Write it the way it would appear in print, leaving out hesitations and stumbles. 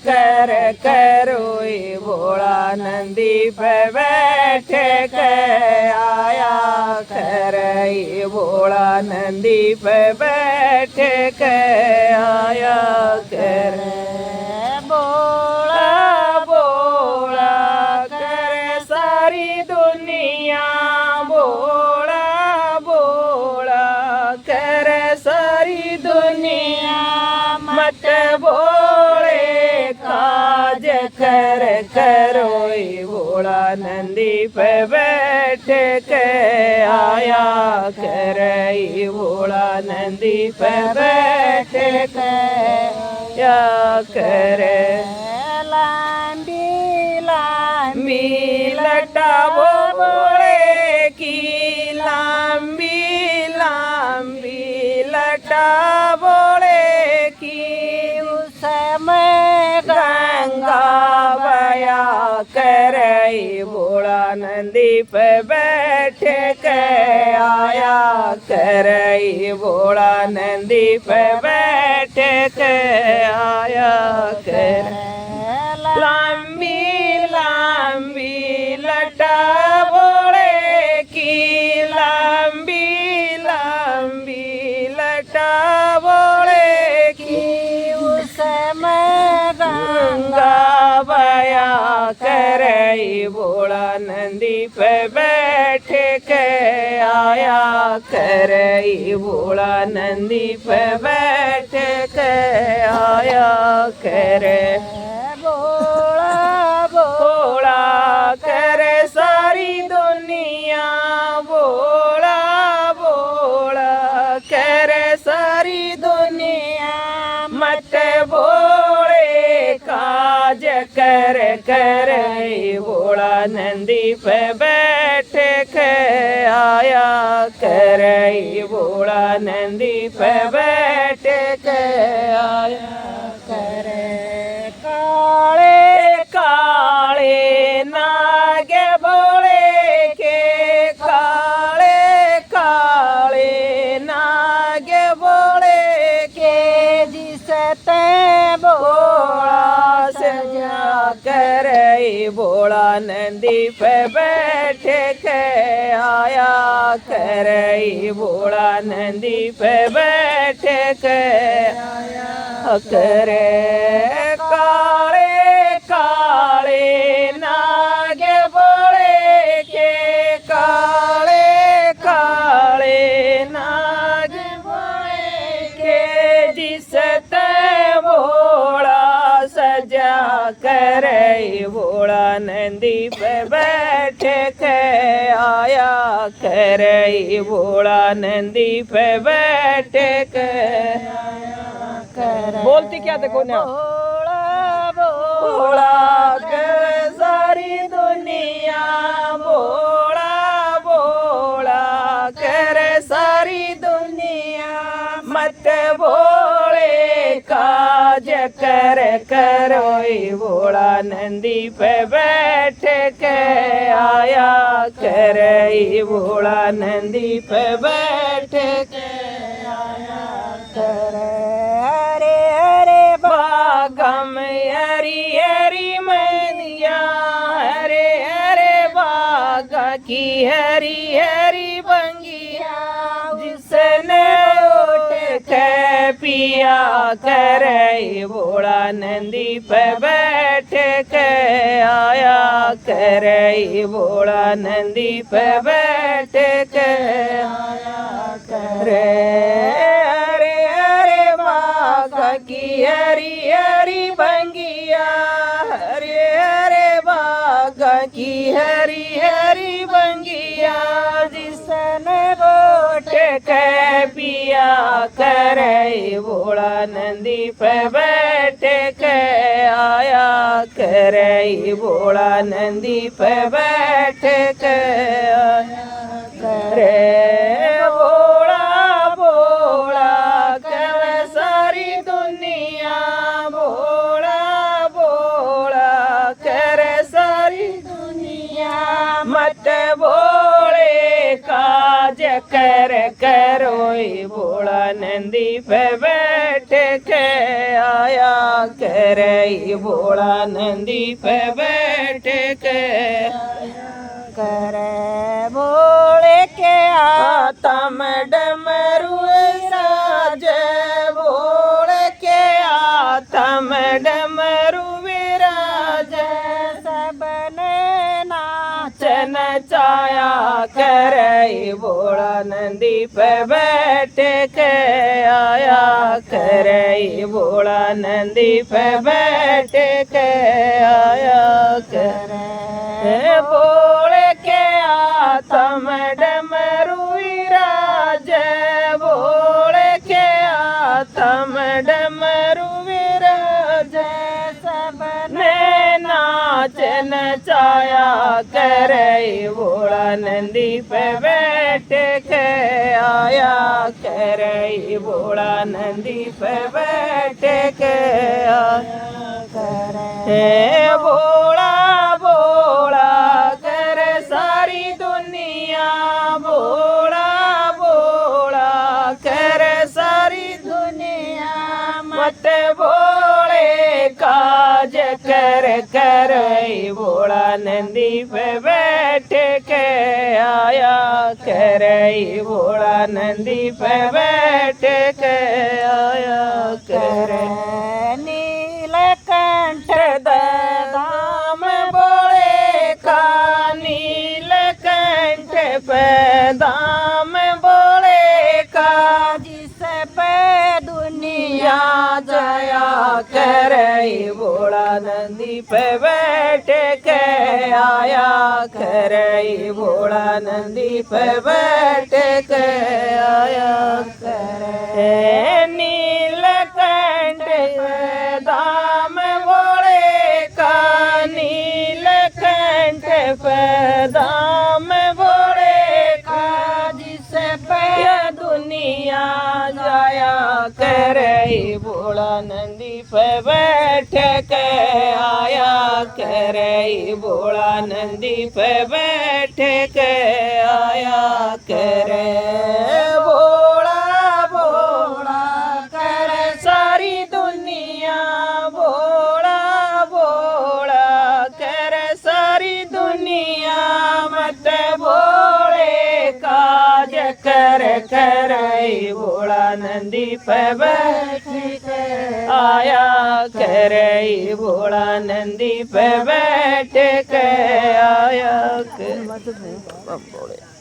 कर करोई भोला नंदी पे बैठे के आया करई भोला नंदी पे बैठे के आया कर बोला बोला करे सारी दुनिया बोला बोला करे सारी दुनिया मत बोले काज कर करोई भोला नंदी पे बैठ के आया करई भोला नंदी पे बैठ के या करे लांबी लांबी लटावो बोले की लांबी लांबी लटा बोले की उसमें गंगा बया करई भोला नंदी पे बैठ के आया करई भोला नंदी पे बैठ के आया कर लांबी लांबी लटा बोले की लांबी लांबी लटा बोले की उसमें गंगा बया करई भोला नंदी पे बैठ के आया करई भोला नंदी पे बैठ के आया करे भोला भोला करे सारी दुनिया भोला भोला करे सारी दुनिया मत बोले काज कर करई भोला नंदी पे बैठ के आया करई भोला नंदी पे बैठ के आया करे काले काले नागे बोले के काले काले नागे बोले के जिसते भोला सजा करई भोला नंदी पे बैठ के आया करई भोला नंदी पे बैठ के आया करे काले काले नागे बोले के काले काले नागे बोले के जिसते भोला सजा करई भोला नंदी पे बैठ के आया करई भोला नंदी पे बैठ के बोलती क्या देखो ना भोला भोला कर सारी दुनिया भोला भोला कर सारी दुनिया मत बोले काज कर करोई भोला नंदी पे बैठ के आया करई भोला नंदी पे बैठ के आया करे हरे हरे बागम हरी हरी मैया हरे हरे बाग की हरी हरी बंगिया जिसने उठ के पिया करई भोला नंदी पे बैठ के आया करई भोला नंदी पे बैठ के आया करे हरे हरे बाग की हरी हरी बंगिया हरे हरे बाग की हरी हरी बंगिया जिसने गोट के पिया करई भोला नंदी पे बैठ के आया करई भोला नंदी पे बैठ के आया करे भोला भोला कर सारी दुनिया भोला भोला कर सारी दुनिया मत बोले काज कर करोई भोला नंदी पे बैठ के आया करे भोला नंदी पे बैठ के करे भोले के आतम डमरू विराज भोले के आतम डमरू विराज सबने नाचन चाया करे भोला नंदी पे बैठ के आया करे भोला नंदी पे बैठ के आया करे भोले के आतम डमरू विराज भोले के आतम डमरू विराज सबने नाचन चाया करे भोला नंदी पे बैठ के आया करे भोला नंदी पे बैठ के आया करे भोला भोला करे सारी दुनिया भोला भोला करे सारी दुनिया मत भोले काज कर कर भोला नंदी पे बैठ के आया करे भोला नंदी पे बैठ के आया करे नीलकंठ दाम बोले का नीलकंठ पे दाम बोले का जिस पे दुनिया जया करे भोला नंदी पे बैठ के आया करे भोला नंदी पे बैठ के आया करे नीलकंठ दाम बोले का नीलकंठ पे दाम बोले का जिसे पे दुनिया जाया करे भोला नंदी पे बैठ के आया करे भोला नंदी पे बैठ के आया करे भोला भोला करे सारी दुनिया भोला भोला करे सारी दुनिया मत भोले काज कर कर भोला नंदी पे बैठ के आया करे भोला नंदी पे बैठ के आया करे